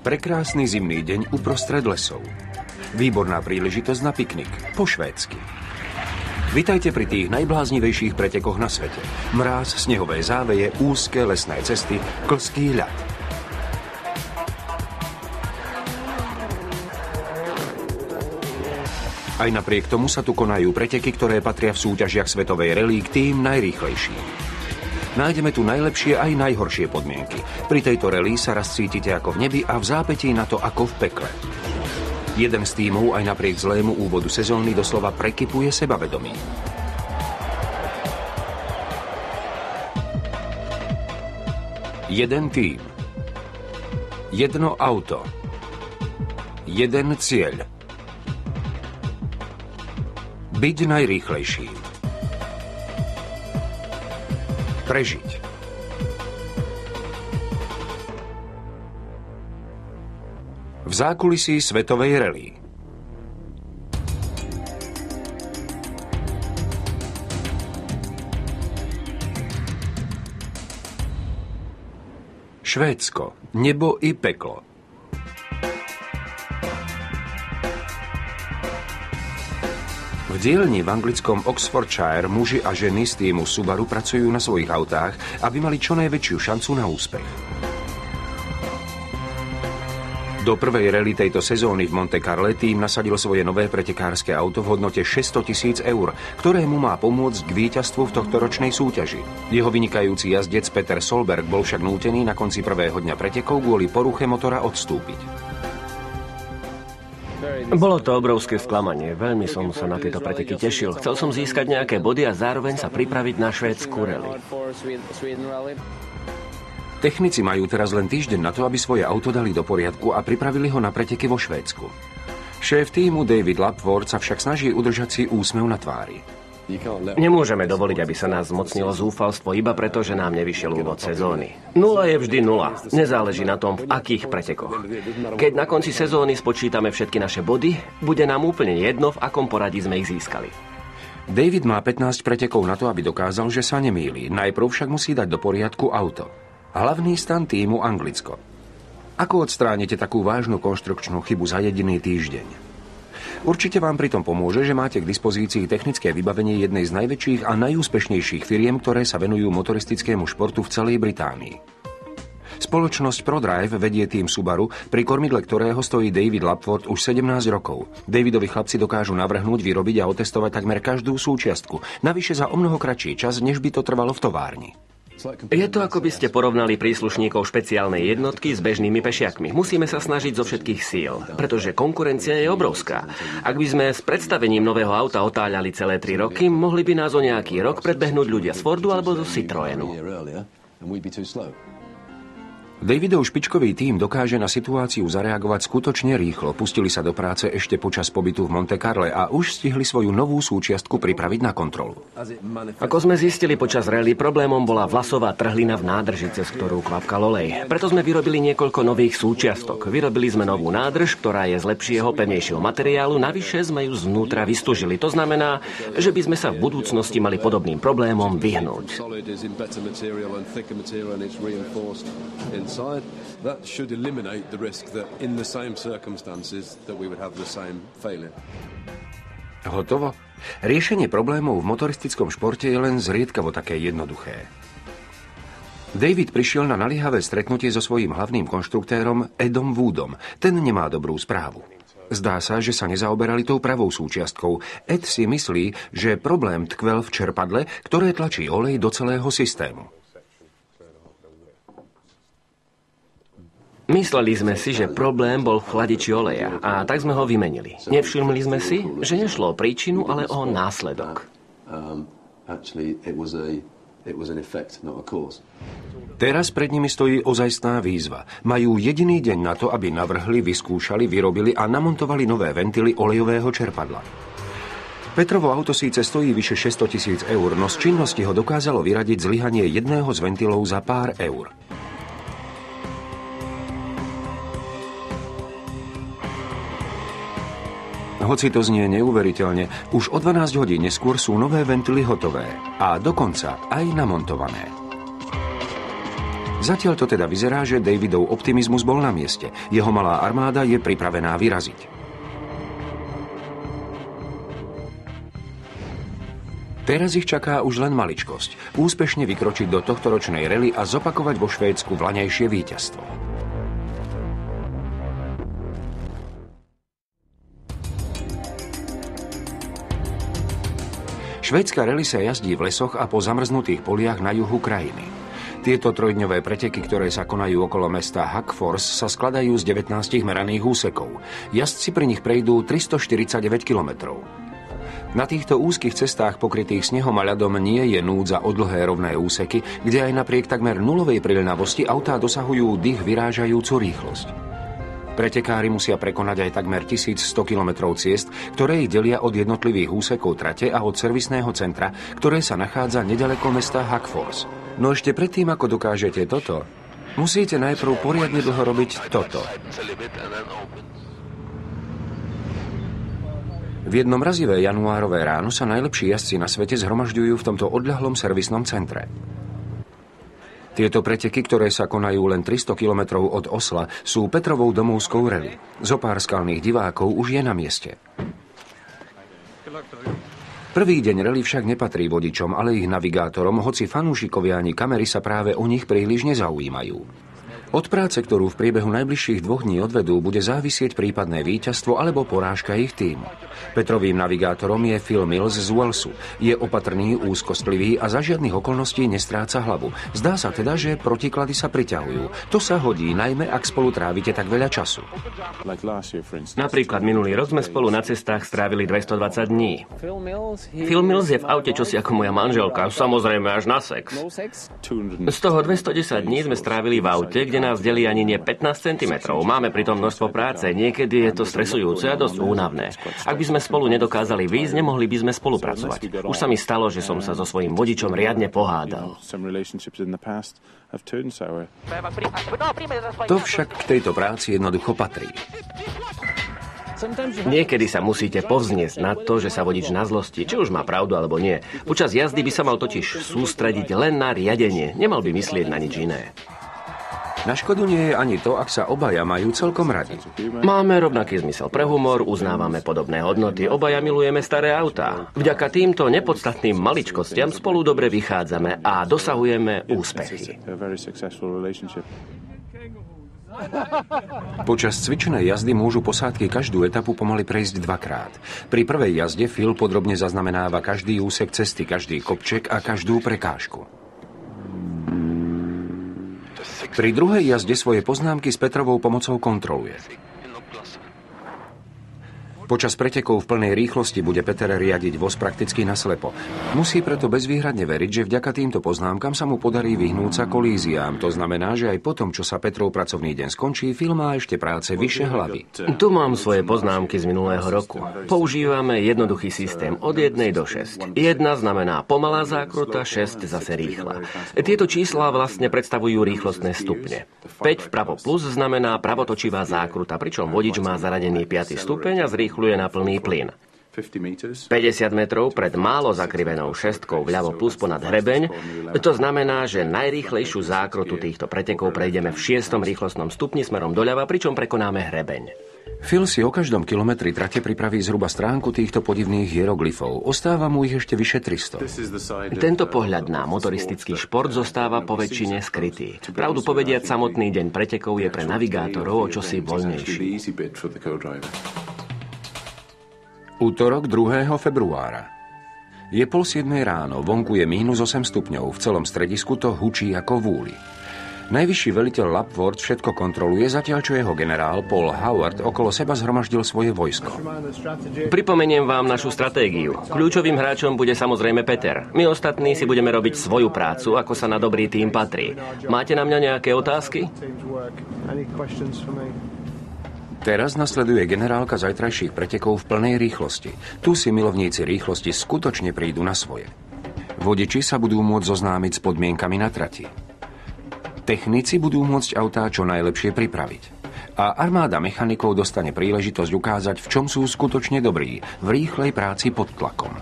Prekrásny zimný deň uprostred lesov. Výborná príležitosť na piknik, po švédsky. Vitajte pri tých najbláznivejších pretekoch na svete. Mráz, snehové záveje, úzke lesné cesty, klský ľad. Aj napriek tomu sa tu konajú preteky, ktoré patria v súťažiach svetovej rally k tým najrýchlejším. Nájdeme tu najlepšie aj najhoršie podmienky. Pri tejto rally sa raz cítite ako v nebi a v zápätí na to ako v pekle. Jeden z tímov aj napriek zlému úvodu sezóny doslova prekypuje sebavedomí. Jeden tím. Jedno auto. Jeden cieľ. Byť najrýchlejší. Prežiť. V zákulisí svetovej rally. Švédsko. Nebo i peklo. V dielni v anglickom Oxfordshire muži a ženy z týmu Subaru pracujú na svojich autách, aby mali čo najväčšiu šancu na úspech. Do prvej rally tejto sezóny v Monte Carle tým nasadil svoje nové pretekárske auto v hodnote 600 000 eur, ktorému má pomôcť k víťazstvu v tohtoročnej súťaži. Jeho vynikajúci jazdec Peter Solberg bol však nútený na konci prvého dňa pretekov kvôli poruche motora odstúpiť. Bolo to obrovské sklamanie. Veľmi som sa na tieto preteky tešil. Chcel som získať nejaké body a zároveň sa pripraviť na švédsku rally. Technici majú teraz len týždeň na to, aby svoje auto dali do poriadku a pripravili ho na preteky vo Švédsku. Šéf tímu David Lapworth sa však snaží udržať si úsmev na tvári. Nemôžeme dovoliť, aby sa nás zmocnilo zúfalstvo iba preto, že nám nevyšiel úvod sezóny. 0 je vždy 0. Nezáleží na tom, v akých pretekoch. Keď na konci sezóny spočítame všetky naše body, bude nám úplne jedno, v akom poradí sme ich získali. David má 15 pretekov na to, aby dokázal, že sa nemýli. Najprv však musí dať do poriadku auto. Hlavný stan tímu Anglicko. Ako odstránite takú vážnu konštrukčnú chybu za jediný týždeň? Určite vám pritom pomôže, že máte k dispozícii technické vybavenie jednej z najväčších a najúspešnejších firiem, ktoré sa venujú motoristickému športu v celej Británii. Spoločnosť ProDrive vedie tým Subaru, pri kormidle ktorého stojí David Lapworth už 17 rokov. Davidovi chlapci dokážu navrhnúť, vyrobiť a otestovať takmer každú súčiastku, navyše za omnoho kratší čas, než by to trvalo v továrni. Je to, ako by ste porovnali príslušníkov špeciálnej jednotky s bežnými pešiakmi. Musíme sa snažiť zo všetkých síl, pretože konkurencia je obrovská. Ak by sme s predstavením nového auta otáľali celé 3 roky, mohli by nás o nejaký rok predbehnúť ľudia z Fordu alebo zo Citroenu. Davidov špičkový tím dokáže na situáciu zareagovať skutočne rýchlo. Pustili sa do práce ešte počas pobytu v Monte Carle a už stihli svoju novú súčiastku pripraviť na kontrolu. Ako sme zistili počas rally, problémom bola vlasová trhlina v nádrži, cez ktorú kvapkal olej. Preto sme vyrobili niekoľko nových súčiastok. Vyrobili sme novú nádrž, ktorá je z lepšieho, pevnejšieho materiálu, navyše sme ju zvnútra vystužili. To znamená, že by sme sa v budúcnosti mali podobným problémom vyhnúť. That should eliminate the risk that in the same circumstances that we would have the same failure. Hotovo? Riešenie problémov v motoristickom športe je len zriedkavo také jednoduché. David prišiel na naliehavé stretnutie so svojím hlavným konštruktérom Edom Woodom. Ten nemá dobrú správu. Zdá sa, že sa nezaoberali tou pravou súčiastkou. Ed si myslí, že problém tkvel v čerpadle, ktoré tlačí olej do celého systému. Mysleli sme si, že problém bol v chladiči oleja a tak sme ho vymenili. Nevšimli sme si, že nešlo o príčinu, ale o následok. Teraz pred nimi stojí ozajstná výzva. Majú jediný deň na to, aby navrhli, vyskúšali, vyrobili a namontovali nové ventily olejového čerpadla. Petrovo auto síce stojí vyše 600 000 eur, no z činnosti ho dokázalo vyradiť zlyhanie jedného z ventilov za pár eur. Hoci to znie neuveriteľne, už o 12 hodín neskôr sú nové ventily hotové a dokonca aj namontované. Zatiaľ to teda vyzerá, že Davidov optimizmus bol na mieste. Jeho malá armáda je pripravená vyraziť. Teraz ich čaká už len maličkosť. Úspešne vykročiť do tohtoročnej rally a zopakovať vo Švédsku vlaňajšie víťazstvo. Švédska rally sa jazdí v lesoch a po zamrznutých poliach na juhu krajiny. Tieto trojdňové preteky, ktoré sa konajú okolo mesta Hagfors, sa skladajú z 19 meraných úsekov. Jazdci pri nich prejdú 349 kilometrov. Na týchto úzkych cestách pokrytých snehom a ľadom nie je núdza o dlhé rovné úseky, kde aj napriek takmer nulovej priľnavosti autá dosahujú dých vyrážajúcu rýchlosť. Pretekári musia prekonať aj takmer 1100 kilometrov ciest, ktoré ich delia od jednotlivých úsekov trate a od servisného centra, ktoré sa nachádza nedaleko mesta Hagfors. No ešte predtým, ako dokážete toto, musíte najprv poriadne dlho robiť toto. V jedno mrazivé januárové ráno sa najlepší jazdci na svete zhromažďujú v tomto odľahlom servisnom centre. Tieto preteky, ktoré sa konajú len 300 kilometrov od Osla, sú Petrovou domovskou rally. Zopár skalných divákov už je na mieste. Prvý deň rally však nepatrí vodičom, ale ich navigátorom, hoci fanúšikovia ani kamery sa práve o nich príliš nezaujímajú. Od práce, ktorú v priebehu najbližších 2 dní odvedú, bude závisieť prípadné víťazstvo alebo porážka ich tímu. Petrovým navigátorom je Phil Mills z Walesu. Je opatrný, úzkostlivý a za žiadnych okolností nestráca hlavu. Zdá sa teda, že protiklady sa priťahujú. To sa hodí, najmä ak spolu trávite tak veľa času. Napríklad minulý rok sme spolu na cestách strávili 220 dní. Phil Mills je v aute čosi ako moja manželka, samozrejme až na sex. Z toho 210 dní sme strávili v aute, kde nás delí ani nie 15 cm. Máme pritom množstvo práce, niekedy je to stresujúce a dosť únavné. Ak by sme spolu nedokázali vyjsť, nemohli by sme spolupracovať. Už sa mi stalo, že som sa so svojím vodičom riadne pohádal. To však k tejto práci jednoducho patrí. Niekedy sa musíte povzniesť na to, že sa vodič na zlosti, či už má pravdu alebo nie. Počas jazdy by sa mal totiž sústrediť len na riadenie, nemal by myslieť na nič iné. Na škodu nie je ani to, ak sa obaja majú celkom radi. Máme rovnaký zmysel pre humor, uznávame podobné hodnoty, obaja milujeme staré autá. Vďaka týmto nepodstatným maličkostiam spolu dobre vychádzame a dosahujeme úspechy. Počas cvičenej jazdy môžu posádky každú etapu pomaly prejsť 2-krát. Pri prvej jazde Phil podrobne zaznamenáva každý úsek cesty, každý kopček a každú prekážku. Pri druhej jazde svoje poznámky s Petrovou pomocou kontroluje. Počas pretekov v plnej rýchlosti bude Peter riadiť voz prakticky naslepo. Musí preto bezvýhradne veriť, že vďaka týmto poznámkam sa mu podarí vyhnúť sa kolíziám. To znamená, že aj potom, čo sa Petrov pracovný deň skončí, Phil má ešte práce vyššie hlavy. Tu mám svoje poznámky z minulého roku. Používame jednoduchý systém od 1 do 6. 1 znamená pomalá zákruta, 6 zase rýchla. Tieto čísla vlastne predstavujú rýchlostné stupne. 5 vpravo plus znamená pravotočivá zákruta, pričom vodič má zaradený 5. stupeň a zrýchľuje na plný plyn. 50 metrov pred málo zakrivenou šestkou vľavo plus ponad hrebeň, to znamená, že najrýchlejšiu zákrutu týchto pretekov prejdeme v 6. rýchlostnom stupni smerom doľava, pričom prekonáme hrebeň. Phil si o každom kilometri trate pripraví zhruba stránku týchto podivných hieroglyfov. Ostáva mu ich ešte vyše 300. Tento pohľad na motoristický šport zostáva po väčšine skrytý. Pravdu povediac, samotný deň pretekov je pre navigátorov o čosi voľnejší. Útorok 2. februára. Je 6:30 ráno, vonku je -8 stupňov, v celom stredisku to hučí ako v úli. Najvyšší veliteľ Lapworth všetko kontroluje, zatiaľ čo jeho generál Paul Howard okolo seba zhromaždil svoje vojsko. Pripomeniem vám našu stratégiu. Kľúčovým hráčom bude samozrejme Peter. My ostatní si budeme robiť svoju prácu, ako sa na dobrý tím patrí. Máte na mňa nejaké otázky? Teraz nasleduje generálka zajtrajších pretekov v plnej rýchlosti. Tu si milovníci rýchlosti skutočne prídu na svoje. Vodiči sa budú môcť zoznámiť s podmienkami na trati. Technici budú môcť autá čo najlepšie pripraviť. A armáda mechanikov dostane príležitosť ukázať, v čom sú skutočne dobrí, v rýchlej práci pod tlakom.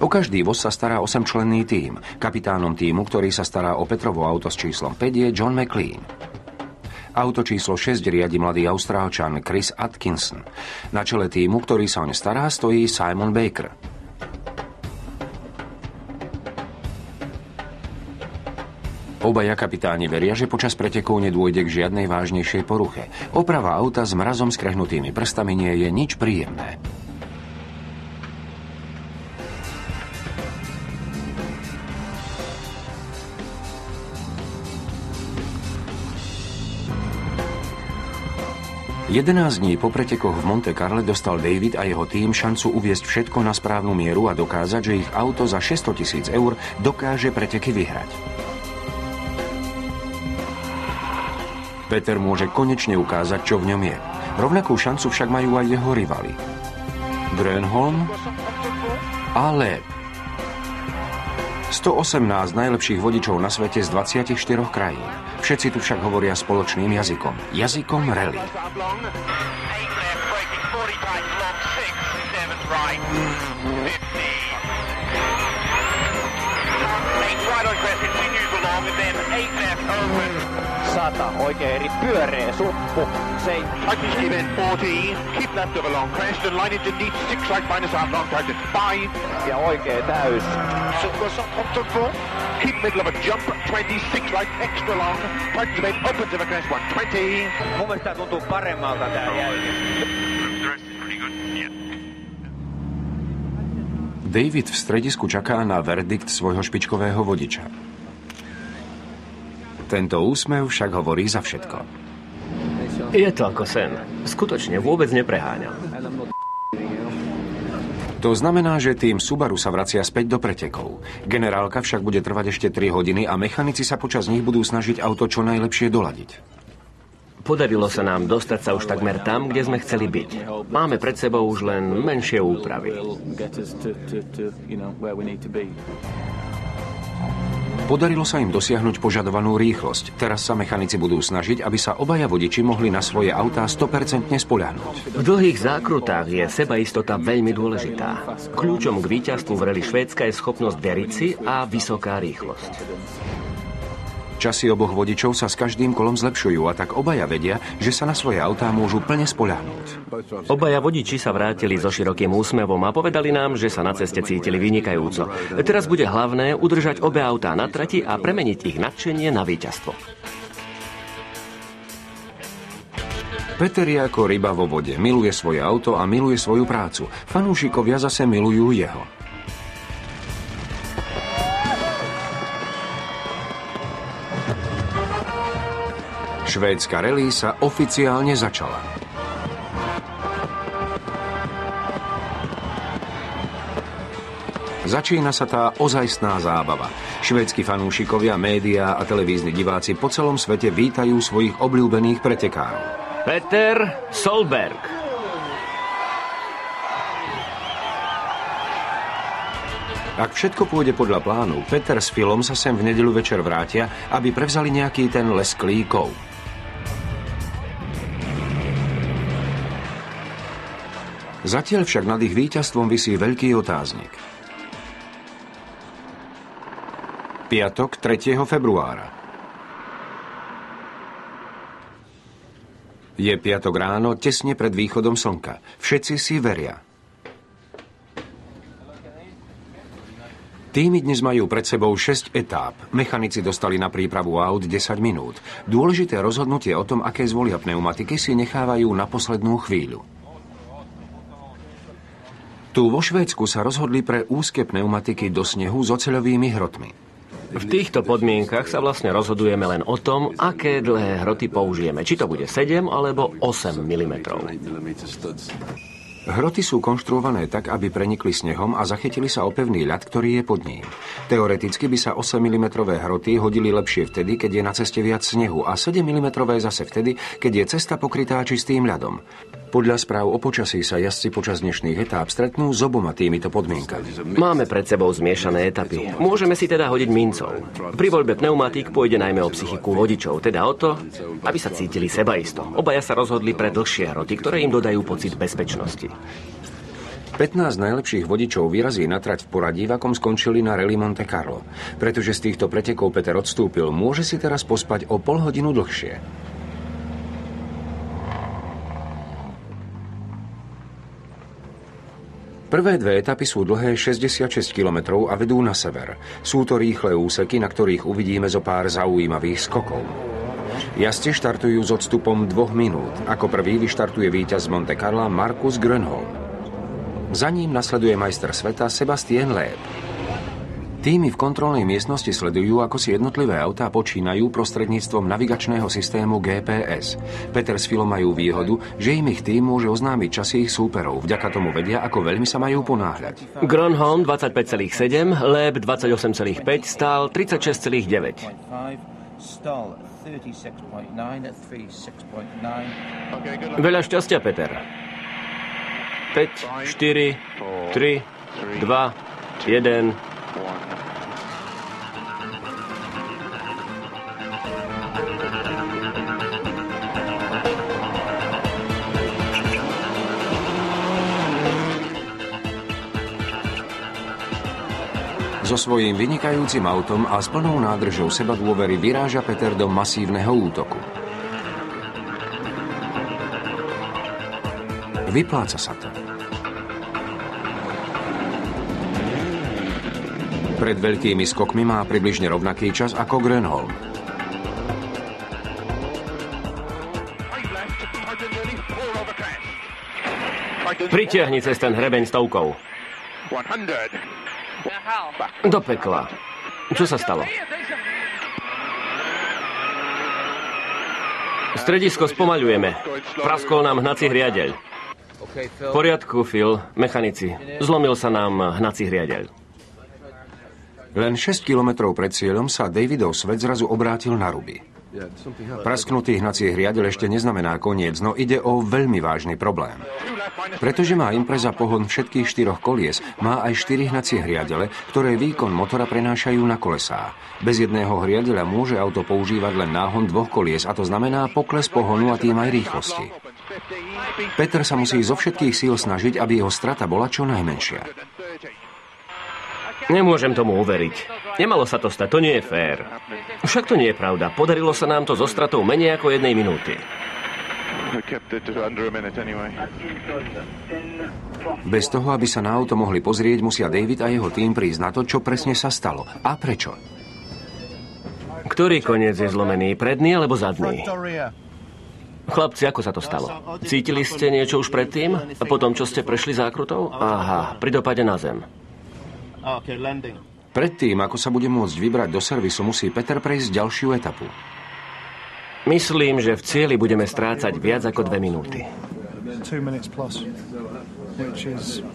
O každý voz sa stará 8-členný tím. Kapitánom tímu, ktorý sa stará o Petrovo auto s číslom 5, je John McLean. Auto číslo 6 riadi mladý Austrálčan Chris Atkinson. Na čele tímu, ktorý sa oň stará, stojí Simon Baker. Obaja kapitáni veria, že počas pretekov nedôjde k žiadnej vážnejšej poruche. Oprava auta s mrazom skrehnutými prstami nie je nič príjemné. Jedenásť dní po pretekoch v Monte Carlo dostal David a jeho tím šancu uviesť všetko na správnu mieru a dokázať, že ich auto za 600 000 eur dokáže preteky vyhrať. Peter môže konečne ukázať, čo v ňom je. Rovnakú šancu však majú aj jeho rivali. Grönholm a Loeb. 118 najlepších vodičov na svete z 24 krajín. Všetci tu však hovoria spoločným jazykom. Jazykom rally. Sata, oikein eri pyöreä suppu. Kiven 14, keep left of a long crest and line into deep 6 right minus half long target 5. Ja oikein täys. Keep middle of a jump 26 right extra long. Target made opens of a crest 120. Mun mielestä tää tuntuu paremmalta tää jälki. David v stredisku čaká na verdikt svojho špičkového vodiča. Tento úsmev však hovorí za všetko. Je to ako sen. Skutočne vôbec nepreháňam. To znamená, že tým Subaru sa vracia späť do pretekov. Generálka však bude trvať ešte 3 hodiny a mechanici sa počas nich budú snažiť auto čo najlepšie doladiť. Podarilo sa nám dostať sa už takmer tam, kde sme chceli byť. Máme pred sebou už len menšie úpravy. Podarilo sa im dosiahnuť požadovanú rýchlosť. Teraz sa mechanici budú snažiť, aby sa obaja vodiči mohli na svoje autá 100% spoľahnúť. V dlhých zákrutách je sebaistota veľmi dôležitá. Kľúčom k víťazstvu v rally Švédska je schopnosť veriť si a vysoká rýchlosť. Časy oboch vodičov sa s každým kolom zlepšujú a tak obaja vedia, že sa na svoje autá môžu plne spoľahnúť. Obaja vodiči sa vrátili so širokým úsmevom a povedali nám, že sa na ceste cítili vynikajúco. Teraz bude hlavné udržať obe autá na trati a premeniť ich nadšenie na víťazstvo. Peter je ako ryba vo vode. Miluje svoje auto a miluje svoju prácu. Fanúšikovia zase milujú jeho. Švédska rally sa oficiálne začala. Začína sa tá ozajstná zábava. Švédski fanúšikovia, médiá a televízni diváci po celom svete vítajú svojich obľúbených pretekárov. Peter Solberg. Ak všetko pôjde podľa plánu, Peter s Philom sa sem v nedeľu večer vrátia, aby prevzali nejaký ten lesklý kov. Zatiaľ však nad ich víťazstvom visí veľký otáznik. Piatok 3. februára. Je piatok ráno, tesne pred východom slnka. Všetci si veria. Týmy dnes majú pred sebou 6 etáp. Mechanici dostali na prípravu aut 10 minút. Dôležité rozhodnutie o tom, aké zvolia pneumatiky, si nechávajú na poslednú chvíľu. Tu vo Švédsku sa rozhodli pre úzke pneumatiky do snehu s oceľovými hrotmi. V týchto podmienkach sa vlastne rozhodujeme len o tom, aké dlhé hroty použijeme. Či to bude 7 alebo 8 mm. Hroty sú konštruované tak, aby prenikli snehom a zachytili sa o pevný ľad, ktorý je pod ním. Teoreticky by sa 8 mm hroty hodili lepšie vtedy, keď je na ceste viac snehu a 7 mm zase vtedy, keď je cesta pokrytá čistým ľadom. Podľa správ o počasí sa jazdci počas dnešných etáp stretnú s oboma týmito podmienkami. Máme pred sebou zmiešané etapy. Môžeme si teda hodiť mincov. Pri voľbe pneumatík pôjde najmä o psychiku vodičov, teda o to, aby sa cítili sebaisto. Obaja sa rozhodli pre dlhšie hroty, ktoré im dodajú pocit bezpečnosti. 15 najlepších vodičov vyrazí na trať v poradí, v akom skončili na Rally Monte Carlo. Pretože z týchto pretekov Peter odstúpil, môže si teraz pospať o pol hodinu dlhšie. Prvé dve etapy sú dlhé 66 km a vedú na sever. Sú to rýchle úseky, na ktorých uvidíme zo pár zaujímavých skokov. Jazdci štartujú s odstupom 2 minút. Ako prvý vyštartuje víťaz z Monte Carla Markus Grönholm. Za ním nasleduje majster sveta Sebastien Loeb. Týmy v kontrolnej miestnosti sledujú, ako si jednotlivé autá počínajú prostredníctvom navigačného systému GPS. Peter s Philom majú výhodu, že im ich tým môže oznámiť časy ich súperov. Vďaka tomu vedia, ako veľmi sa majú ponáhľať. Grönholm 25,7, Loeb 28,5, Stahl 36,9. Veľa šťastia, Peter. 5, 4, 3, 2, 1. So svojím vynikajúcim autom a s plnou nádržou sebadôvery vyráža Peter do masívneho útoku. Vypláca sa to. Pred veľkými skokmi má približne rovnaký čas ako Grönholm. Pritiahni cez ten hrebeň stovkou. Do pekla. Čo sa stalo? Stredisko spomaľujeme. Praskol nám hnací riadeľ. V poriadku, Phil. Mechanici. Zlomil sa nám hnací riadeľ. Len 6 kilometrov pred cieľom sa Davidov svet zrazu obrátil na ruby. Prasknutý hnací riadeľ ešte neznamená koniec, no ide o veľmi vážny problém. Pretože má Impreza pohon všetkých 4 kolies, má aj 4 hnacie riadele, ktoré výkon motora prenášajú na kolesá. Bez jedného riadeľa môže auto používať len náhon 2 kolies, a to znamená pokles pohonu a tým aj rýchlosti. Peter sa musí zo všetkých síl snažiť, aby jeho strata bola čo najmenšia. Nemôžem tomu uveriť. Nemalo sa to stať, to nie je fér. Však to nie je pravda. Podarilo sa nám to so stratou menej ako 1 minúty. Bez toho, aby sa na auto mohli pozrieť, musia David a jeho tým prísť na to, čo presne sa stalo. A prečo? Ktorý koniec je zlomený? Predný alebo zadný? Chlapci, ako sa to stalo? Cítili ste niečo už predtým? A potom, čo ste prešli zákrutou? Aha, pri dopade na zem. Predtým, ako sa bude môcť vybrať do servisu, musí Peter prejsť ďalšiu etapu. Myslím, že v cieli budeme strácať viac ako 2 minúty. 2 minutes plus, which is...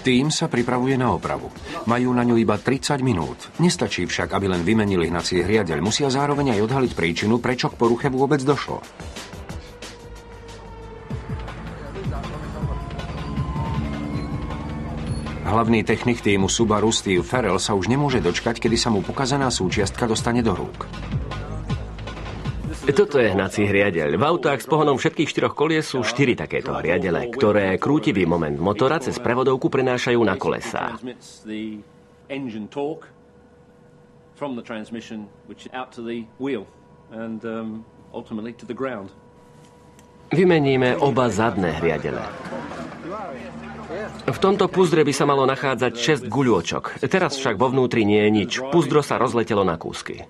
Tým sa pripravuje na opravu. Majú na ňu iba 30 minút. Nestačí však, aby len vymenili hnací riadeľ. Musia zároveň aj odhaliť príčinu, prečo k poruche vôbec došlo. Hlavný technik týmu Subaru Steve Farrell sa už nemôže dočkať, kedy sa mu pokazaná súčiastka dostane do rúk. Toto je hnací riadeľ. V autách s pohonom všetkých 4 kolies sú 4 takéto riadele, ktoré krútivý moment motora cez prevodovku prenášajú na kolesá. Vymeníme oba zadné riadele. V tomto puzdre by sa malo nachádzať 6 guľôčok. Teraz však vo vnútri nie je nič. Puzdro sa rozletelo na kúsky.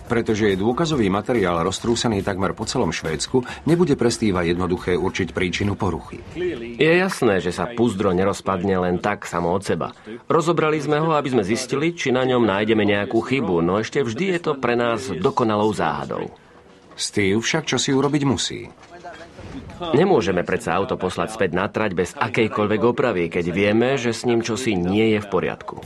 Pretože je dôkazový materiál roztrúsený takmer po celom Švédsku, nebude pre Steva jednoduché určiť príčinu poruchy. Je jasné, že sa puzdro nerozpadne len tak samo od seba. Rozobrali sme ho, aby sme zistili, či na ňom nájdeme nejakú chybu, no ešte vždy je to pre nás dokonalou záhadou. Steve však čosi urobiť musí. Nemôžeme predsa auto poslať späť na trať bez akejkoľvek opravy, keď vieme, že s ním čosi nie je v poriadku.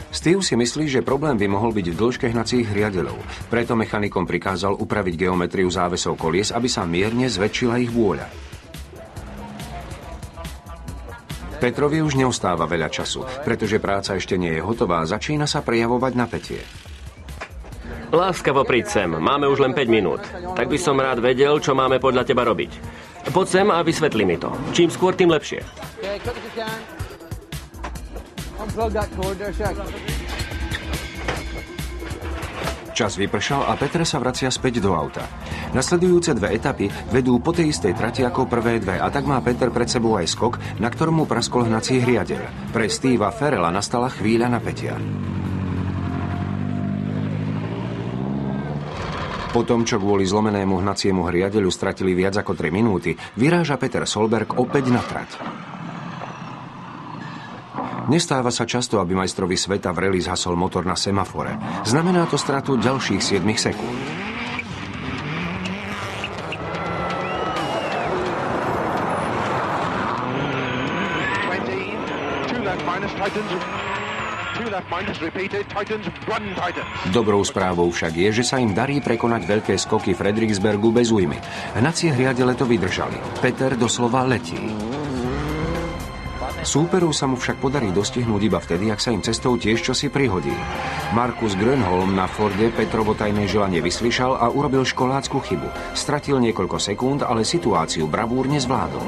Steve si myslí, že problém by mohol byť v dĺžke hnacích riadeľov. Preto mechanikom prikázal upraviť geometriu závesov kolies, aby sa mierne zväčšila ich vôľa. Petrovi už neostáva veľa času, pretože práca ešte nie je hotová a začína sa prejavovať napätie. Láskavo príď sem, máme už len 5 minút. Tak by som rád vedel, čo máme podľa teba robiť. Poď sem a vysvetli mi to. Čím skôr, tým lepšie. Čas vypršal a Peter sa vracia späť do auta. Nasledujúce 2 etapy vedú po tej istej trati ako prvé 2 a tak má Peter pred sebou aj skok, na ktorom mu praskol hnací hriadeľ. Pre Steva Farrella nastala chvíľa napätia. Po tom, čo kvôli zlomenému hnaciemu hriadeľu stratili viac ako 3 minúty, vyráža Peter Solberg opäť na trať. Nestáva sa často, aby majstrovi sveta v rally zhasol motor na semafore. Znamená to stratu ďalších 7 sekúnd. Dobrou správou však je, že sa im darí prekonať veľké skoky Fredericksbergu bez újmy. Hnacie hriadele to vydržali. Peter doslova letí. Súperov sa mu však podarí dostihnúť iba vtedy, ak sa im cestou tiež čosi prihodí. Markus Grönholm na Forde Petrovo tajné želanie vyslyšal a urobil školácku chybu. Stratil niekoľko sekúnd, ale situáciu bravúrne zvládol.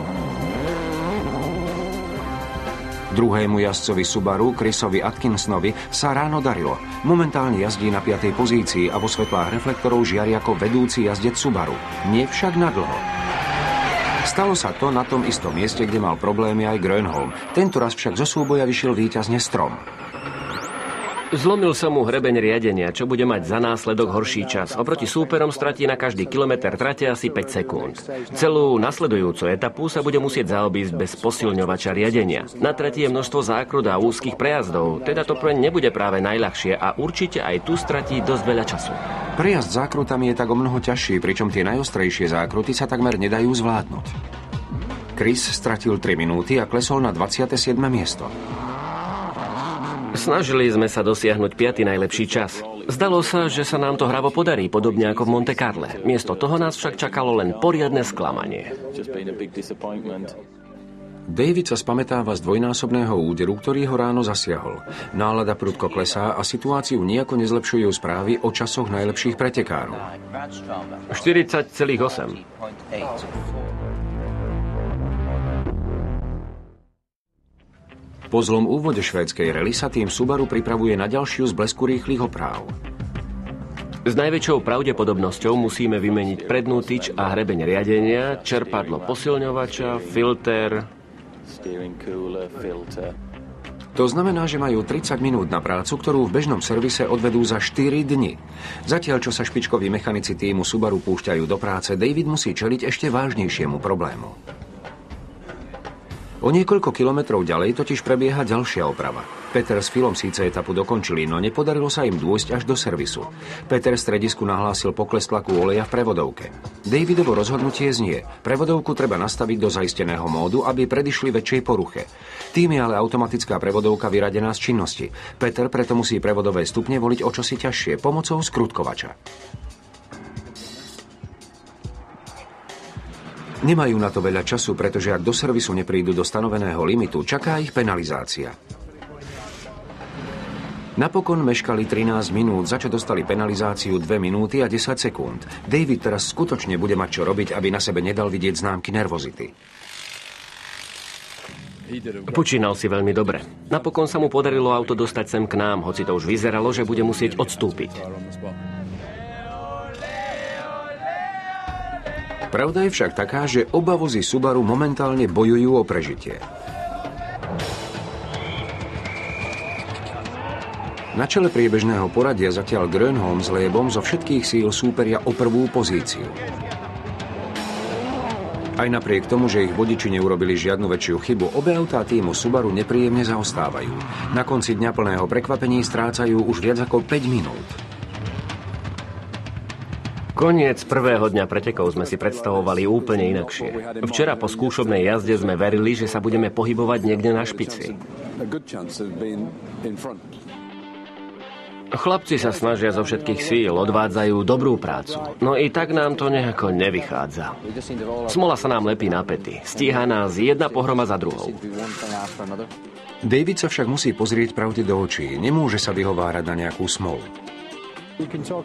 Druhému jazdcovi Subaru, Chrisovi Atkinsonovi, sa ráno darilo. Momentálne jazdí na 5. pozícii a vo svetlách reflektorov žiari ako vedúci jazdec Subaru. Nie však nadlho. Stalo sa to na tom istom mieste, kde mal problémy aj Grönholm. Tentoraz však zo súboja vyšiel víťazne Strom. Zlomil sa mu hrebeň riadenia, čo bude mať za následok horší čas. Oproti súperom stratí na každý kilometr trate asi 5 sekúnd. Celú nasledujúcu etapu sa bude musieť zaobísť bez posilňovača riadenia. Na trati je množstvo zákrut a úzkých prejazdov, teda to preň nebude práve najľahšie a určite aj tu stratí dosť veľa času. Prejazd zákrutami je tak o mnoho ťažší, pričom tie najostrejšie zákruty sa takmer nedajú zvládnuť. Chris stratil 3 minúty a klesol na 27. miesto. Snažili sme sa dosiahnuť 5. najlepší čas. Zdalo sa, že sa nám to hravo podarí, podobne ako v Monte Carle. Miesto toho nás však čakalo len poriadne sklamanie. David sa spamätáva z dvojnásobného úderu, ktorý ho ráno zasiahol. Nálada prudko klesá a situáciu nijako nezlepšujú správy o časoch najlepších pretekárov. 40,8. Po zlom úvode švédskej rally sa tým Subaru pripravuje na ďalšiu z blesku rýchlych opráv. S najväčšou pravdepodobnosťou musíme vymeniť prednú tyč a hrebeň riadenia, čerpadlo posilňovača, filter. To znamená, že majú 30 minút na prácu, ktorú v bežnom servise odvedú za 4 dni. Zatiaľ, čo sa špičkoví mechanici týmu Subaru púšťajú do práce, David musí čeliť ešte vážnejšiemu problému. O niekoľko kilometrov ďalej totiž prebieha ďalšia oprava. Peter s Philom síce etapu dokončili, no nepodarilo sa im dôjsť až do servisu. Peter v stredisku nahlásil pokles tlaku oleja v prevodovke. Davidovo rozhodnutie znie: prevodovku treba nastaviť do zaisteného módu, aby predišli väčšej poruche. Tým je ale automatická prevodovka vyradená z činnosti. Peter preto musí prevodové stupne voliť o čosi ťažšie pomocou skrutkovača. Nemajú na to veľa času, pretože ak do servisu neprídu do stanoveného limitu, čaká ich penalizácia. Napokon meškali 13 minút, za čo dostali penalizáciu 2 minúty a 10 sekúnd. David teraz skutočne bude mať čo robiť, aby na sebe nedal vidieť známky nervozity. Počínal si veľmi dobre. Napokon sa mu podarilo auto dostať sem k nám, hoci to už vyzeralo, že bude musieť odstúpiť. Pravda je však taká, že oba vozy Subaru momentálne bojujú o prežitie. Na čele priebežného poradia zatiaľ Grönholm s Loebom zo všetkých síl súperia o prvú pozíciu. Aj napriek tomu, že ich vodiči neurobili žiadnu väčšiu chybu, obe autá týmu Subaru nepríjemne zaostávajú. Na konci dňa plného prekvapení strácajú už viac ako 5 minút. Koniec prvého dňa pretekov sme si predstavovali úplne inakšie. Včera po skúšobnej jazde sme verili, že sa budeme pohybovať niekde na špici. Chlapci sa snažia zo všetkých síl, odvádzajú dobrú prácu. No i tak nám to nejako nevychádza. Smola sa nám lepí na päty. Stíha nás jedna pohroma za druhou. David sa však musí pozrieť pravde do očí. Nemôže sa vyhovárať na nejakú smolu.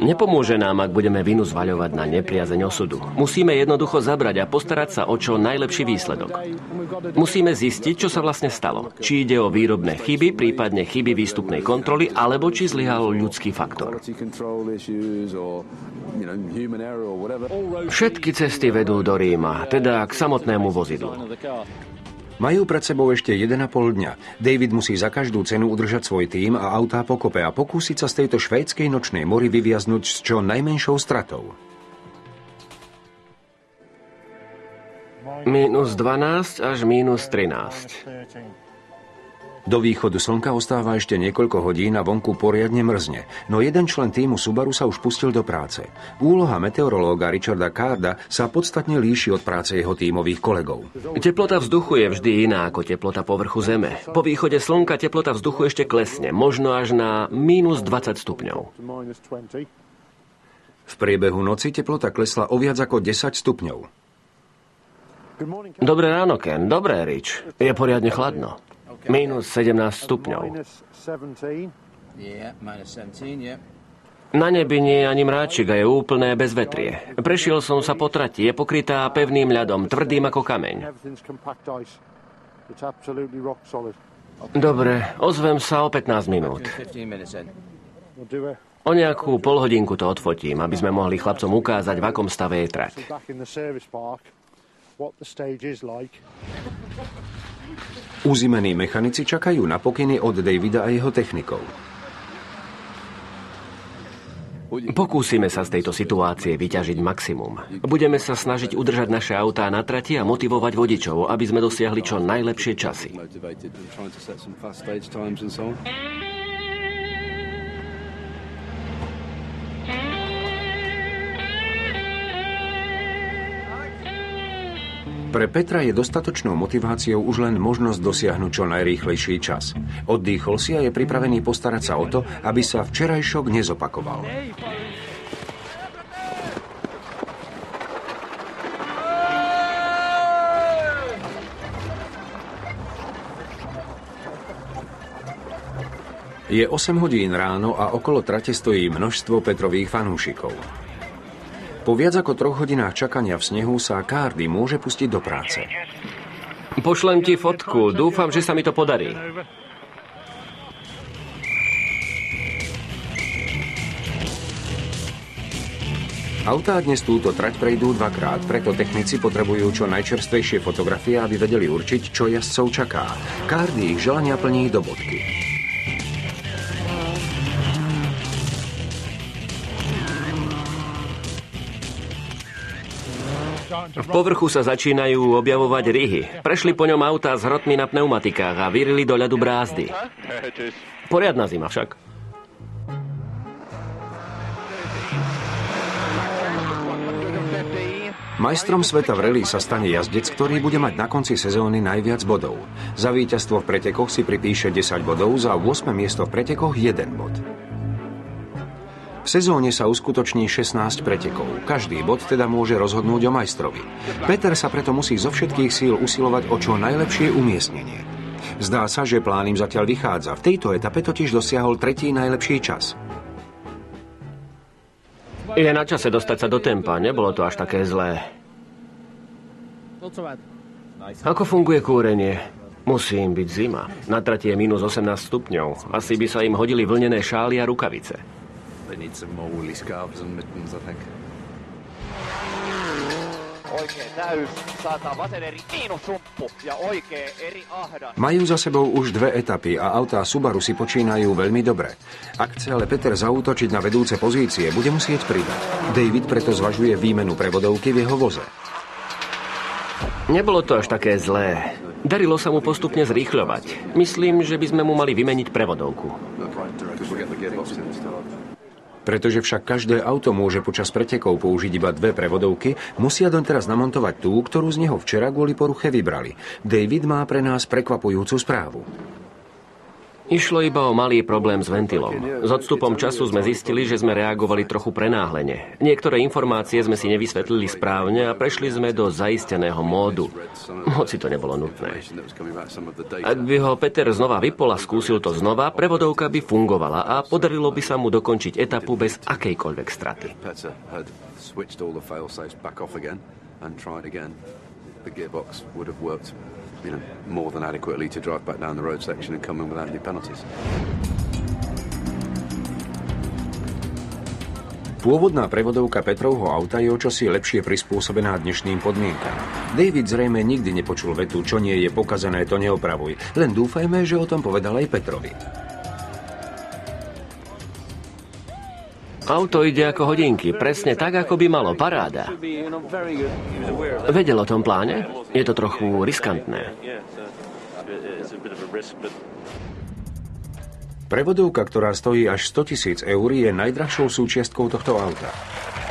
Nepomôže nám, ak budeme vinu zvaľovať na nepriazeň osudu. Musíme jednoducho zabrať a postarať sa o čo najlepší výsledok. Musíme zistiť, čo sa vlastne stalo. Či ide o výrobné chyby, prípadne chyby výstupnej kontroly, alebo či zlyhal ľudský faktor. Všetky cesty vedú do Ríma, teda k samotnému vozidlu. Majú pred sebou ešte 1,5 dňa. David musí za každú cenu udržať svoj tím a autá pokope a pokúsiť sa z tejto švédskej nočnej mori vyviaznuť s čo najmenšou stratou. -12 až -13. Do východu slnka ostáva ešte niekoľko hodín a vonku poriadne mrzne, no jeden člen tímu Subaru sa už pustil do práce. Úloha meteorológa Richarda Carda sa podstatne líši od práce jeho tímových kolegov. Teplota vzduchu je vždy iná ako teplota povrchu Zeme. Po východe slnka teplota vzduchu ešte klesne, možno až na -20 stupňov. V priebehu noci teplota klesla o viac ako 10 stupňov. Dobré ráno, Ken. Dobré, Rich. Je poriadne chladno. -17 stupňov. Na nebi nie je ani mráčik a je úplné bezvetrie. Prešiel som sa po trati, je pokrytá pevným ľadom, tvrdým ako kameň. Dobre, ozvem sa o 15 minút. O nejakú polhodinku to odfotím, aby sme mohli chlapcom ukázať, v akom stave je trať. Uzimení mechanici čakajú na pokyny od Davida a jeho technikov. Pokúsime sa z tejto situácie vyťažiť maximum. Budeme sa snažiť udržať naše autá na trati a motivovať vodičov, aby sme dosiahli čo najlepšie časy. Pre Petra je dostatočnou motiváciou už len možnosť dosiahnuť čo najrýchlejší čas. Oddychol si a je pripravený postarať sa o to, aby sa včerajšok nezopakoval. Je 8 hodín ráno a okolo trate stojí množstvo Petrových fanúšikov. Po viac ako 3 hodinách čakania v snehu sa Cardy môže pustiť do práce. Pošlem ti fotku. Dúfam, že sa mi to podarí. Autá dnes túto trať prejdú 2-krát, preto technici potrebujú čo najčerstvejšie fotografie, aby vedeli určiť, čo jazdcov čaká. Cardy ich želania plní do bodky. V povrchu sa začínajú objavovať ryhy. Prešli po ňom autá s hrotmi na pneumatikách a vyrili do ľadu brázdy. Poriadna zima však. Majstrom sveta v rally sa stane jazdec, ktorý bude mať na konci sezóny najviac bodov. Za víťazstvo v pretekoch si pripíše 10 bodov, za 8. miesto v pretekoch 1 bod. V sezóne sa uskutoční 16 pretekov. Každý bod teda môže rozhodnúť o majstrovi. Peter sa preto musí zo všetkých síl usilovať o čo najlepšie umiestnenie. Zdá sa, že plán im zatiaľ vychádza. V tejto etape totiž dosiahol 3. najlepší čas. Je na čase dostať sa do tempa, nebolo to až také zlé. Ako funguje kúrenie? Musí im byť zima. Na trati je -18 stupňov. Asi by sa im hodili vlnené šály a rukavice. They need some more woolly scarves and mittens, I think. Oikein täys, saattaa vasen eri miinussumppu ja oikea eri ahdas. Majú za sebou už 2 etapy a autá Subaru si počínajú veľmi dobre. Ak chce ale Peter zaútočiť na vedúce pozície, bude musieť pridať. David preto zvažuje výmenu prevodovky v jeho voze. Nebolo to až také zlé. Darilo sa mu postupne zrýchľovať. Myslím, že by sme mu mali vymeniť prevodovku. Pretože však každé auto môže počas pretekov použiť iba 2 prevodovky, musia doteraz namontovať tú, ktorú z neho včera kvôli poruche vybrali. David má pre nás prekvapujúcu správu. Išlo iba o malý problém s ventilom. S odstupom času sme zistili, že sme reagovali trochu prenáhlene. Niektoré informácie sme si nevysvetlili správne a prešli sme do zaisteného módu. Hoci to nebolo nutné. Ak by ho Peter znova vypol a skúsil to znova, prevodovka by fungovala a podarilo by sa mu dokončiť etapu bez akejkoľvek straty. More than adequately to drive back down the road section and come in without any penalties. Pôvodná prevodovka Petrovho auta je o čosi lepšie prispôsobená dnešným podmienkam. David zrejme nikdy nepočul vetu, čo nie je pokazané, to neopravuj. Len dúfajme, že o tom povedal aj Petrovi. Auto ide ako hodinky, presne tak, ako by malo. Paráda. Vedel o tom pláne? Je to trochu riskantné. Prevodovka, ktorá stojí až 100 000 eur, je najdrahšou súčiastkou tohto auta.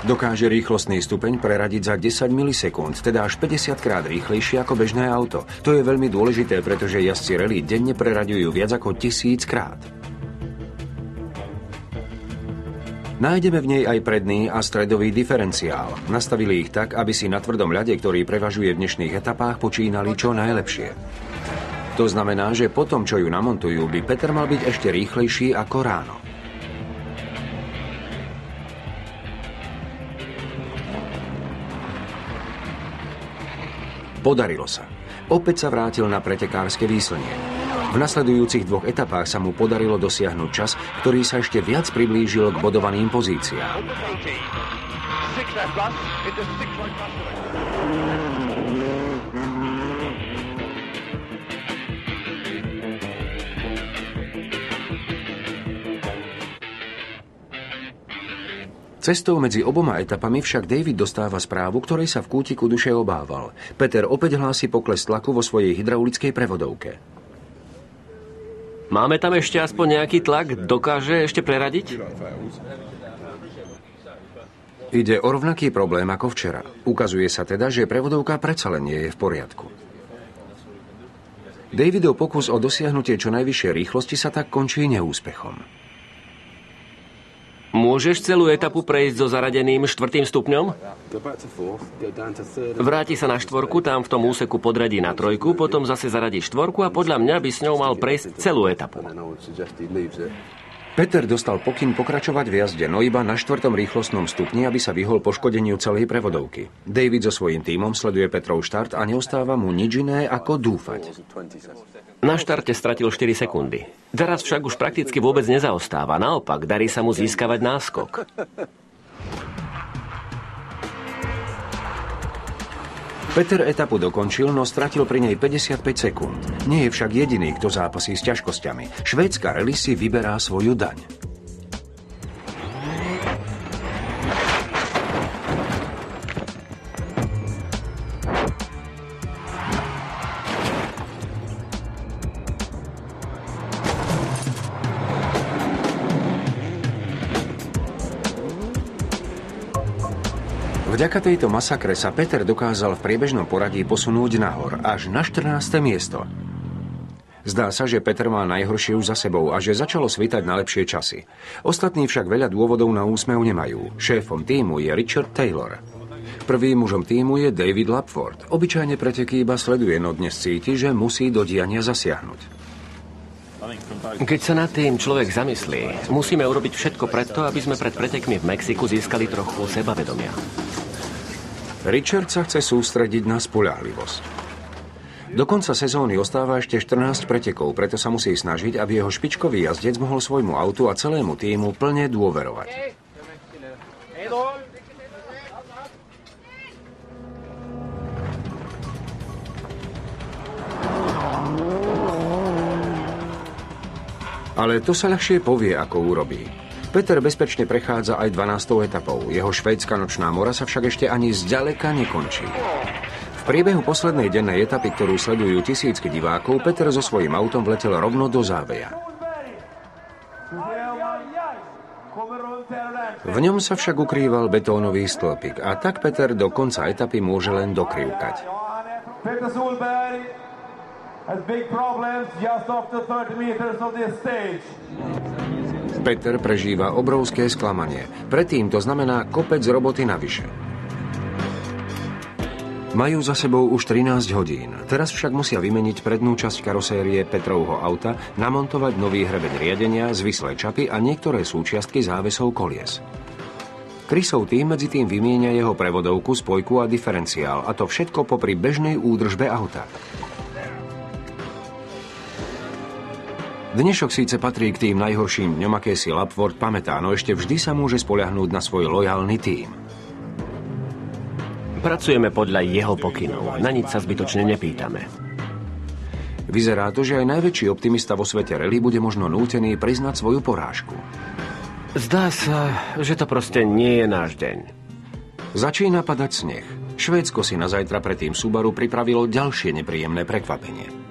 Dokáže rýchlostný stupeň preradiť za 10 milisekúnd, teda až 50 krát rýchlejšie ako bežné auto. To je veľmi dôležité, pretože jazdci rally denne preraďujú viac ako 1000 krát. Nájdeme v nej aj predný a stredový diferenciál. Nastavili ich tak, aby si na tvrdom ľade, ktorý prevažuje v dnešných etapách, počínali čo najlepšie. To znamená, že po tom, čo ju namontujú, by Peter mal byť ešte rýchlejší ako ráno. Podarilo sa. Opäť sa vrátil na pretekárske výslnie. V nasledujúcich 2 etapách sa mu podarilo dosiahnuť čas, ktorý sa ešte viac priblížil k bodovaným pozíciám. Cestou medzi oboma etapami však David dostáva správu, ktorej sa v kútiku duše obával. Peter opäť hlási pokles tlaku vo svojej hydraulickej prevodovke. Máme tam ešte aspoň nejaký tlak? Dokáže ešte preradiť? Ide o rovnaký problém ako včera. Ukazuje sa teda, že prevodovka predsa len nie je v poriadku. Davidov pokus o dosiahnutie čo najvyššej rýchlosti sa tak končí neúspechom. Môžeš celú etapu prejsť so zaradeným 4. stupňom? Vráti sa na 4, tam v tom úseku podradí na 3, potom zase zaradí 4 a podľa mňa by s ňou mal prejsť celú etapu. Peter dostal pokyn pokračovať v jazde, no iba na 4. rýchlostnom stupni, aby sa vyhol poškodeniu celej prevodovky. David so svojím tímom sleduje Petrov štart a neostáva mu nič iné ako dúfať. Na štarte stratil 4 sekundy. Teraz však už prakticky vôbec nezaostáva. Naopak, darí sa mu získavať náskok. Peter etapu dokončil, no stratil pri nej 55 sekúnd. Nie je však jediný, kto zápasí s ťažkosťami. Švédska rally si vyberá svoju daň. Vďaka tejto masakre sa Peter dokázal v priebežnom poradí posunúť nahor, až na 14. miesto. Zdá sa, že Peter má najhoršie už za sebou a že začalo svítať na lepšie časy. Ostatní však veľa dôvodov na úsmev nemajú. Šéfom tímu je Richard Taylor. Prvým mužom tímu je David Lapford. Obyčajne preteky iba sleduje, no dnes cíti, že musí do diania zasiahnuť. Keď sa nad tým človek zamyslí, musíme urobiť všetko preto, aby sme pred pretekmi v Mexiku získali trochu sebavedomia. Richard sa chce sústrediť na spoľahlivosť. Do konca sezóny ostáva ešte 14 pretekov, preto sa musí snažiť, aby jeho špičkový jazdec mohol svojmu autu a celému tímu plne dôverovať. Ale to sa ľahšie povie, ako urobí. Peter bezpečne prechádza aj 12. etapou. Jeho švédska nočná mora sa však ešte ani zďaleka nekončí. V priebehu poslednej dennej etapy, ktorú sledujú tisícky divákov, Peter so svojím autom vletel rovno do záveja. V ňom sa však ukrýval betónový stĺpik a tak Peter do konca etapy môže len dokrivkať. has big problems just after 30 meters of this stage. Peter prežíva obrovské sklamanie. Predtým to znamená kopec roboty navyše. Majú za sebou už 13 hodín. Teraz však musia vymeniť prednú časť karosérie Petrovho auta, namontovať nový hrebeň riadenia, zvislé čapy a niektoré súčiastky závesov kolies. Chrisov tým medzi tým vymieňa jeho prevodovku, spojku a diferenciál, a to všetko popri bežnej údržbe auta. Dnešok síce patrí k tým najhorším dňom, aké si Lapworth pamätá, no ešte vždy sa môže spoľahnúť na svoj lojálny tím. Pracujeme podľa jeho pokynov. Na nič sa zbytočne nepýtame. Vyzerá to, že aj najväčší optimista vo svete rally bude možno nútený priznať svoju porážku. Zdá sa, že to proste nie je náš deň. Začína padať sneh. Švédsko si na zajtra pre tým Subaru pripravilo ďalšie nepríjemné prekvapenie.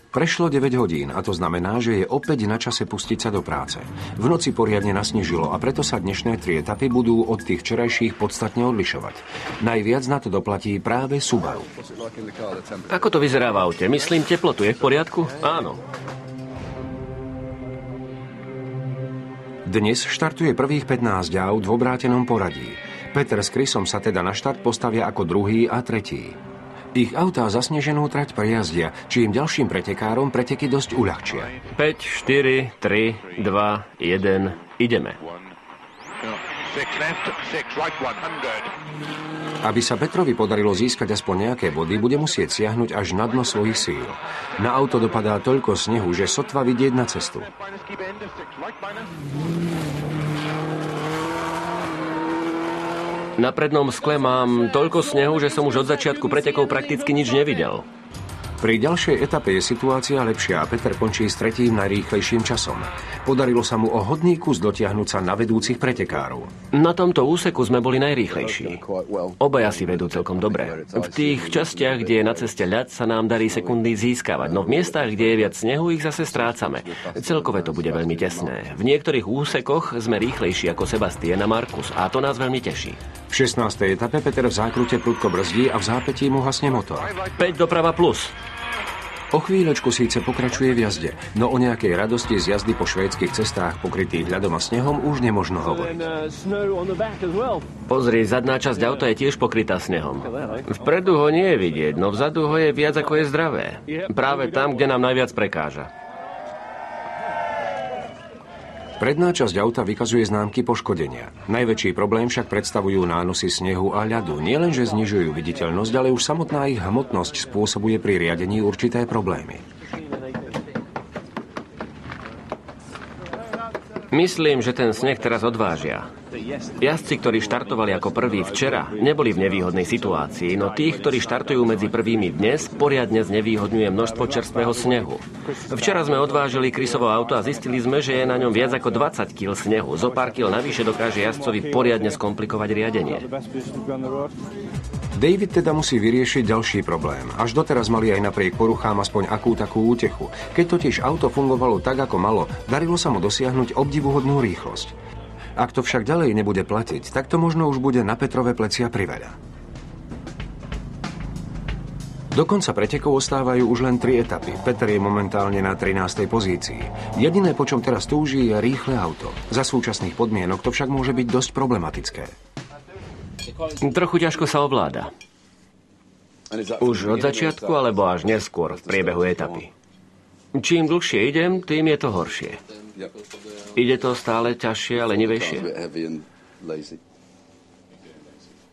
Prešlo 9 hodín a to znamená, že je opäť na čase pustiť sa do práce. V noci poriadne nasnežilo a preto sa dnešné 3 etapy budú od tých včerajších podstatne odlišovať. Najviac na to doplatí práve Subaru. Ako to vyzerá v aute? Myslím, teplotu je v poriadku? Áno. Dnes štartuje prvých 15 aut v obrátenom poradí. Peter s Chrisom sa teda na štart postavia ako druhý a tretí. Ich autá zasneženú trať prejazdia, čím ďalším pretekárom preteky dosť uľahčia. 5, 4, 3, 2, 1, ideme. Aby sa Petrovi podarilo získať aspoň nejaké body, bude musieť siahnuť až na dno svojich síl. Na auto dopadá toľko snehu, že sotva vidieť na cestu. Na prednom skle mám toľko snehu, že som už od začiatku pretekov prakticky nič nevidel. Pri ďalšej etape je situácia lepšia a Peter končí s tretím najrýchlejším časom. Podarilo sa mu o hodný kus dotiahnuť sa na vedúcich pretekárov. Na tomto úseku sme boli najrýchlejší. Obaja si vedú celkom dobre. V tých častiach, kde je na ceste ľad, sa nám darí sekundy získavať, no v miestach, kde je viac snehu, ich zase strácame. Celkové to bude veľmi tesné. V niektorých úsekoch sme rýchlejší ako Sebastian a Markus a to nás veľmi teší. V 16. etape Peter v zákrute prudko brzdí a v zápätí mu hasne motor. 5 doprava plus. O chvíľočku síce pokračuje v jazde, no o nejakej radosti z jazdy po švédskych cestách pokrytých ľadom a snehom už nemožno hovoriť. Pozri, zadná časť auta je tiež pokrytá snehom. Vpredu ho nie je vidieť, no vzadu ho je viac ako je zdravé. Práve tam, kde nám najviac prekáža. Predná časť auta vykazuje známky poškodenia. Najväčší problém však predstavujú nánosy snehu a ľadu. Nielenže znižujú viditeľnosť, ale už samotná ich hmotnosť spôsobuje pri riadení určité problémy. Myslím, že ten sneh teraz odvážia. Jazdci, ktorí štartovali ako prví včera, neboli v nevýhodnej situácii, no tých, ktorí štartujú medzi prvými dnes, poriadne znevýhodňuje množstvo čerstvého snehu. Včera sme odvážili Chrisovo auto a zistili sme, že je na ňom viac ako 20 kg snehu. Zo pár kil navyše dokáže jazdcovi poriadne skomplikovať riadenie. David teda musí vyriešiť ďalší problém. Až doteraz mali aj napriek poruchám aspoň akú takú útechu. Keď totiž auto fungovalo tak, ako malo, darilo sa mu dosiahnuť obdivuhodnú rýchlosť. Ak to však ďalej nebude platiť, tak to možno už bude na Petrove plecia priveľa. Do konca pretekov ostávajú už len 3 etapy. Peter je momentálne na 13. pozícii. Jediné, po čom teraz túži, je rýchle auto. Za súčasných podmienok to však môže byť dosť problematické. Trochu ťažko sa ovláda. Už od začiatku, alebo až neskôr v priebehu etapy. Čím dlhšie idem, tým je to horšie. Ide to stále ťažšie a lenivejšie.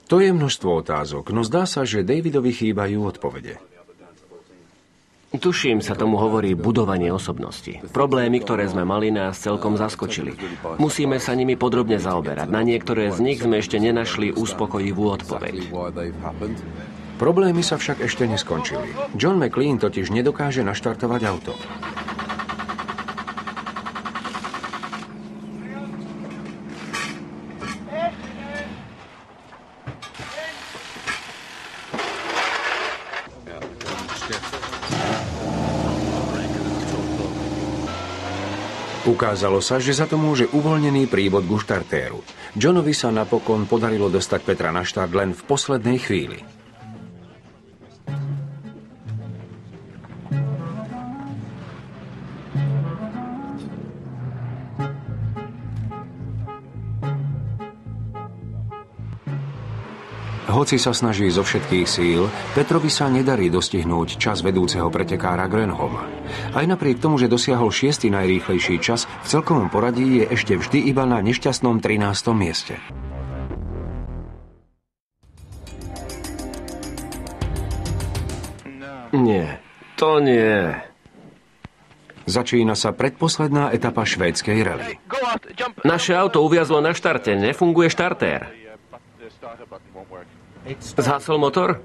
To je množstvo otázok, no zdá sa, že Davidovi chýbajú odpovede. Tuším, sa tomu hovorí budovanie osobnosti. Problémy, ktoré sme mali, nás celkom zaskočili. Musíme sa nimi podrobne zaoberať. Na niektoré z nich sme ešte nenašli uspokojivú odpoveď. Problémy sa však ešte neskončili. John McLean totiž nedokáže naštartovať auto. Ukázalo sa, že za to môže uvoľnený prívod ku štartéru. Johnovi sa napokon podarilo dostať Petra na štart len v poslednej chvíli. Hoci sa snaží zo všetkých síl, Petrovi sa nedarí dostihnúť čas vedúceho pretekára Grönholma. Aj napriek tomu, že dosiahol 6. najrýchlejší čas, v celkovom poradí je ešte vždy iba na nešťastnom 13. mieste. Nie, to nie. Začína sa predposledná etapa švédskej rally. Naše auto uviazlo na štarte, nefunguje štartér. Zhasol motor?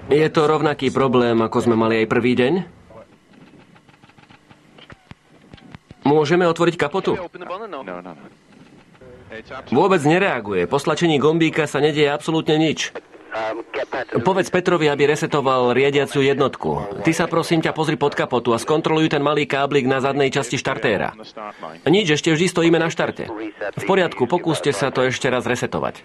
Je to rovnaký problém, ako sme mali aj prvý deň? Môžeme otvoriť kapotu? Vôbec nereaguje. Po stlačení gombíka sa nedieje absolútne nič. Povedz Petrovi, aby resetoval riadiaciu jednotku. Ty sa prosím ťa pozri pod kapotu a skontroluj ten malý káblik na zadnej časti štartéra. Nič, ešte vždy stojíme na štarte. V poriadku, pokúste sa to ešte raz resetovať.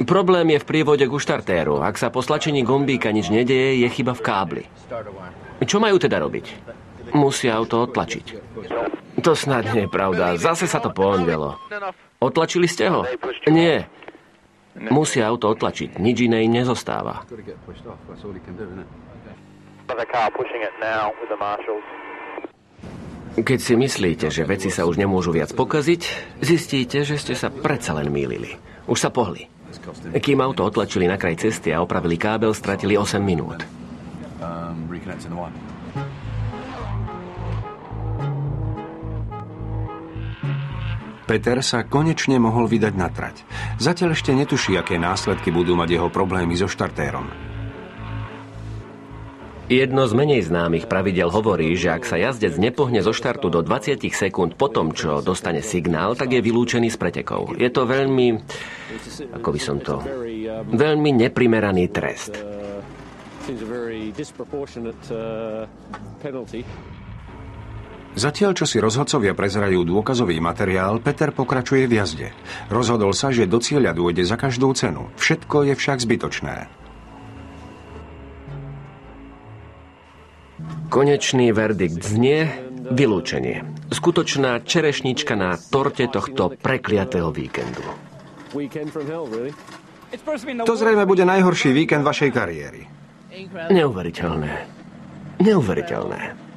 Problém je v prievode ku štartéru. Ak sa po stlačení gombíka nič nedieje, je chyba v kábli. Čo majú teda robiť? Musia auto odtlačiť. To snad nie je pravda. Zase sa to pohondelo. Otlačili ste ho? Nie. Musia auto otlačiť. Nič iné im nezostáva. Keď si myslíte, že veci sa už nemôžu viac pokaziť, zistíte, že ste sa predsa len mýlili. Už sa pohli. Kým auto otlačili na kraj cesty a opravili kábel, stratili 8 minút. Peter sa konečne mohol vydať na trať. Zatiaľ ešte netuší, aké následky budú mať jeho problémy so štartérom. Jedno z menej známych pravidel hovorí, že ak sa jazdec nepohne zo štartu do 20 sekúnd po tom, čo dostane signál, tak je vylúčený z pretekov. Je to veľmi, ako by som to, veľmi neprimeraný trest. Zatiaľ, čo si rozhodcovia prezerajú dôkazový materiál, Peter pokračuje v jazde. Rozhodol sa, že do cieľa dôjde za každú cenu. Všetko je však zbytočné. Konečný verdikt znie vylúčenie. Skutočná čerešnička na torte tohto prekliatého víkendu. To zrejme bude najhorší víkend vašej kariéry. Neuveriteľné. Neuveriteľné.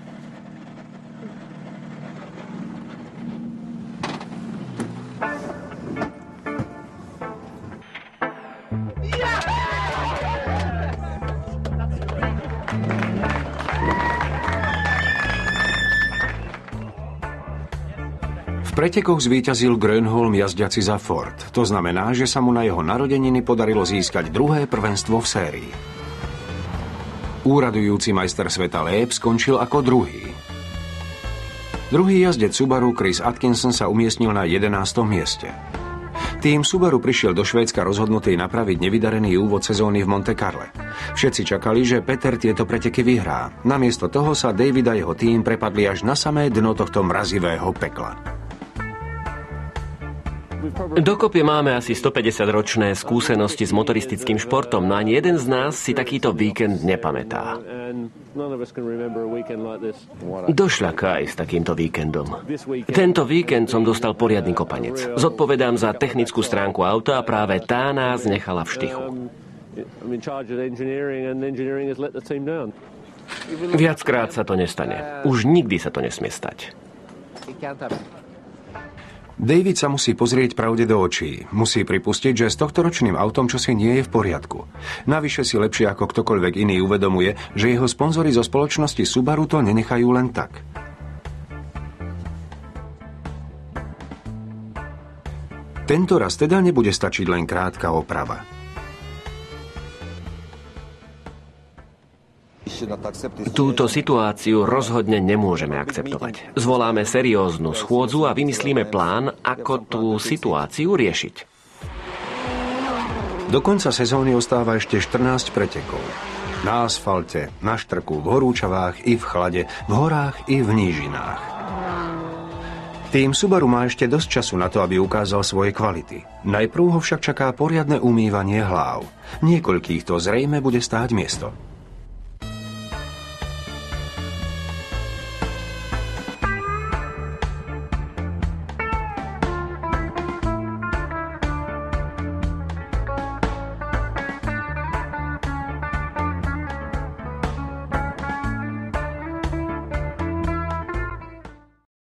V pretekoch zvíťazil Grönholm jazdiaci za Ford. To znamená, že sa mu na jeho narodeniny podarilo získať druhé prvenstvo v sérii. Úradujúci majster sveta Loeb skončil ako druhý. Druhý jazdec Subaru Chris Atkinson sa umiestnil na 11. mieste. Tým Subaru prišiel do Švédska rozhodnutý napraviť nevydarený úvod sezóny v Monte Carle. Všetci čakali, že Peter tieto preteky vyhrá. Namiesto toho sa David a jeho tým prepadli až na samé dno tohto mrazivého pekla. Dokopy máme asi 150-ročné skúsenosti s motoristickým športom, no ani jeden z nás si takýto víkend nepamätá. Došľaká aj s takýmto víkendom. Tento víkend som dostal poriadny kopanec. Zodpovedám za technickú stránku auta a práve tá nás nechala v štychu. Viackrát sa to nestane. Už nikdy sa to nesmie stať. David sa musí pozrieť pravde do očí. Musí pripustiť, že s tohtoročným autom čosi nie je v poriadku. Navyše si lepšie ako ktokoľvek iný uvedomuje, že jeho sponzori zo spoločnosti Subaru to nenechajú len tak. Tento raz teda nebude stačiť len krátka oprava. Túto situáciu rozhodne nemôžeme akceptovať. Zvoláme serióznu schôdzu a vymyslíme plán, ako tú situáciu riešiť. Do konca sezóny ostáva ešte 14 pretekov. Na asfalte, na štrku, v horúčavách i v chlade, v horách i v nížinách. Tým Subaru má ešte dosť času na to, aby ukázal svoje kvality. Najprv ho však čaká poriadne umývanie hláv. Niekoľkých to zrejme bude stáť miesto.